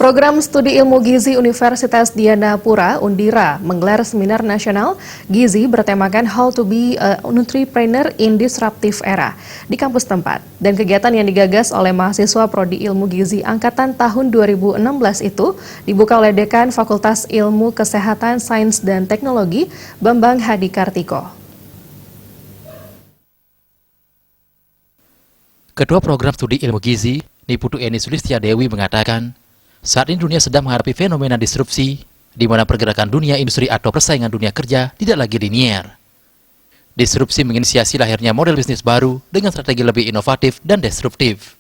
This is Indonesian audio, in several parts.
Program Studi Ilmu Gizi Universitas Dianapura Undira menggelar seminar nasional Gizi bertemakan How to be a Nutripreneur in Disruptive Era di kampus tempat. Dan kegiatan yang digagas oleh mahasiswa Prodi Ilmu Gizi angkatan tahun 2016 itu dibuka oleh Dekan Fakultas Ilmu Kesehatan, Sains dan Teknologi Bambang Hadi Kartiko. Ketua Program Studi Ilmu Gizi, Niputu Eni Sulistya Dewi mengatakan, saat ini dunia sedang menghadapi fenomena disrupsi, di mana pergerakan dunia industri atau persaingan dunia kerja tidak lagi linier. Disrupsi menginisiasi lahirnya model bisnis baru dengan strategi lebih inovatif dan disruptif.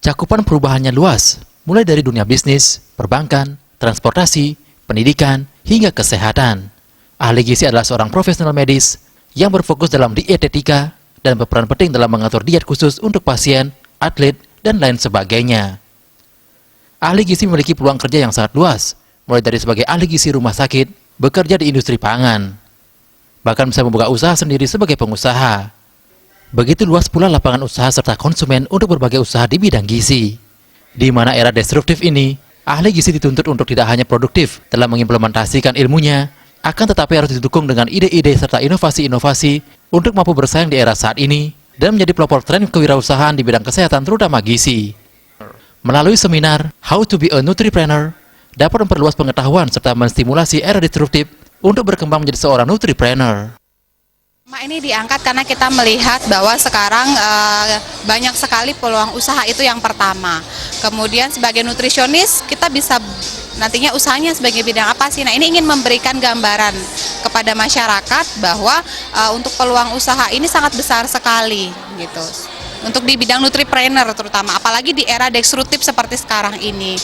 Cakupan perubahannya luas, mulai dari dunia bisnis, perbankan, transportasi, pendidikan, hingga kesehatan. Ahli gizi adalah seorang profesional medis yang berfokus dalam dietetika dan berperan penting dalam mengatur diet khusus untuk pasien, atlet, dan lain sebagainya. Ahli gizi memiliki peluang kerja yang sangat luas, mulai dari sebagai ahli gizi rumah sakit, bekerja di industri pangan, bahkan bisa membuka usaha sendiri sebagai pengusaha. Begitu luas pula lapangan usaha serta konsumen untuk berbagai usaha di bidang gizi. Di mana era disruptif ini, ahli gizi dituntut untuk tidak hanya produktif dalam mengimplementasikan ilmunya, akan tetapi harus didukung dengan ide-ide serta inovasi-inovasi untuk mampu bersaing di era saat ini dan menjadi pelopor tren kewirausahaan di bidang kesehatan terutama gizi. Melalui seminar How to be a Nutripreneur dapat memperluas pengetahuan serta menstimulasi era disruptif untuk berkembang menjadi seorang Nutripreneur. Tema ini diangkat karena kita melihat bahwa sekarang banyak sekali peluang usaha, itu yang pertama. Kemudian sebagai nutrisionis kita bisa nantinya usahanya sebagai bidang apa sih? Nah, ini ingin memberikan gambaran kepada masyarakat bahwa untuk peluang usaha ini sangat besar sekali gitu. Untuk di bidang nutripreneur terutama, apalagi di era disruptif seperti sekarang ini.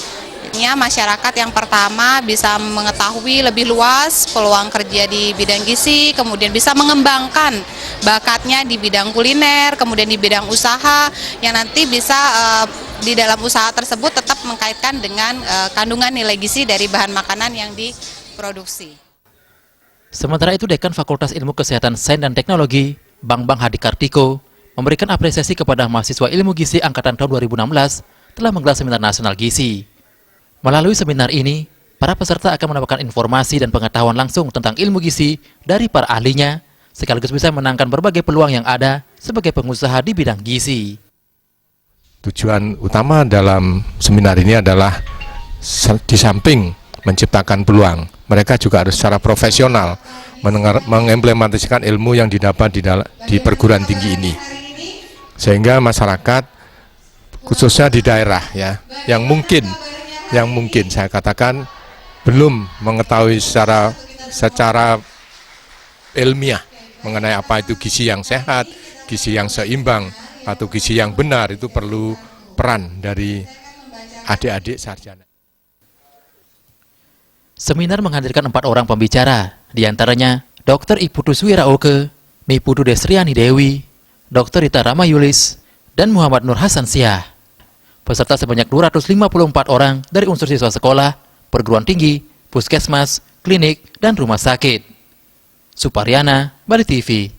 Masyarakat yang pertama bisa mengetahui lebih luas peluang kerja di bidang gizi, kemudian bisa mengembangkan bakatnya di bidang kuliner, kemudian di bidang usaha, yang nanti bisa di dalam usaha tersebut tetap mengkaitkan dengan kandungan nilai gizi dari bahan makanan yang diproduksi. Sementara itu, Dekan Fakultas Ilmu Kesehatan, Sains dan Teknologi, Bambang Hadi Kartiko, memberikan apresiasi kepada mahasiswa ilmu gizi angkatan tahun 2016 telah menggelar seminar nasional gizi. Melalui seminar ini, para peserta akan mendapatkan informasi dan pengetahuan langsung tentang ilmu gizi dari para ahlinya, sekaligus bisa menangkan berbagai peluang yang ada sebagai pengusaha di bidang gizi. Tujuan utama dalam seminar ini adalah di samping menciptakan peluang, mereka juga harus secara profesional mengimplementasikan ilmu yang didapat di perguruan tinggi ini. Sehingga masyarakat, khususnya di daerah ya, yang mungkin saya katakan belum mengetahui secara ilmiah mengenai apa itu gizi yang sehat, gizi yang seimbang, atau gizi yang benar, itu perlu peran dari adik-adik sarjana. Seminar menghadirkan 4 orang pembicara, diantaranya Dr. Iputu Swiraoke, Niputu Desriani Dewi, Dr. Rita Ramayulis, dan Muhammad Nur Hasan Syah. Peserta sebanyak 254 orang dari unsur siswa sekolah, perguruan tinggi, puskesmas, klinik, dan rumah sakit. Suparyana, Bali TV.